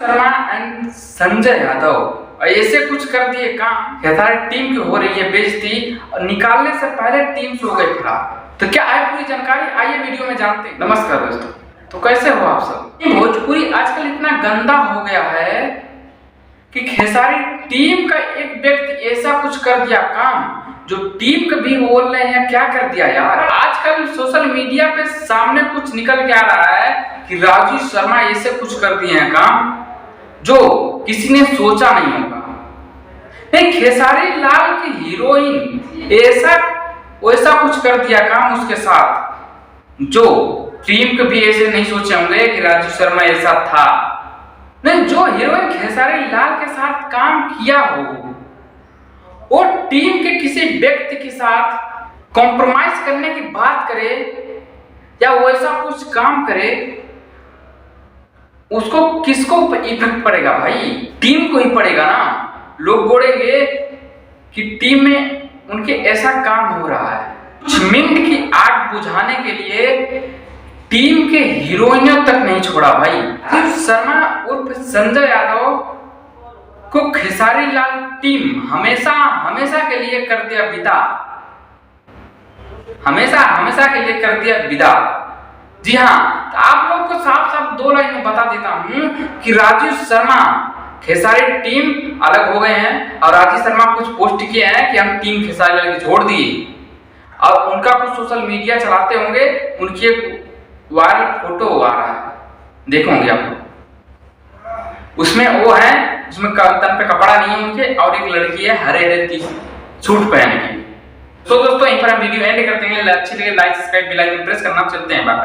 Sharma and Sanjay Yadav ऐसे कुछ कर दिए काम, खेसारी टीम की हो रही है बेइज्जती, निकालने से पहले टीम से हो गई फरार। तो क्या है पूरी जानकारी, आइए वीडियो में जानते हैं। नमस्कार दोस्तों, तो कैसे हो आप सब। भोजपुरी आजकल इतना गंदा हो गया है कि खेसारी टीम का एक व्यक्ति ऐसा कुछ कर दिया काम जो टीम के भी बोल रहे हैं क्या कर दिया यार। आजकल सोशल मीडिया पे सामने कुछ निकल के आ रहा है कि राजू शर्मा ऐसे कुछ कर दिए हैं काम जो किसी ने सोचा नहीं होगा। नहीं, खेसारी लाल की हीरोइन ऐसा वैसा कुछ कर दिया काम उसके साथ जो टीम के भी ऐसे नहीं सोचे होंगे कि राजू शर्मा ऐसा था। नहीं, जो हीरोइन खेसारी लाल के साथ काम किया हो वो टीम के किसी व्यक्ति के साथ कॉम्प्रोमाइज करने की बात करे या वैसा कुछ काम करे, उसको किसको इफेक्ट पड़ेगा भाई? टीम को ही पड़ेगा ना। लोग बोलेंगे कि टीम में उनके ऐसा काम हो रहा है। कुछ मिनट की आग बुझाने के लिए टीम के हीरोइनों तक नहीं छोड़ा भाई। शर्मा उर्फ संजय यादव को खेसारी लाल टीम हमेशा के लिए कर दिया विदा, हमेशा के लिए कर दिया विदा। जी हाँ, तो आप लोग को साफ साफ दो लाइन में बता देता हूं कि राजू शर्मा खेसारी टीम अलग हो गए हैं और राजू शर्मा कुछ पोस्ट किए हैं कि हम टीम खेसारी लाल की छोड़ दिए और उनका कुछ सोशल मीडिया चलाते होंगे, उनकी एक वायरल फोटो आ रहा है, देखोगे आप लोग। उसमें वो है जिसमें तन पे कपड़ा नहीं है उनके और एक लड़की है हरे सूट पहन के। तो दोस्तों यहीं पर हम वीडियो एंड करते हैं। अच्छी लगे like subscribe bell icon press करना। चलते हैं, बाय।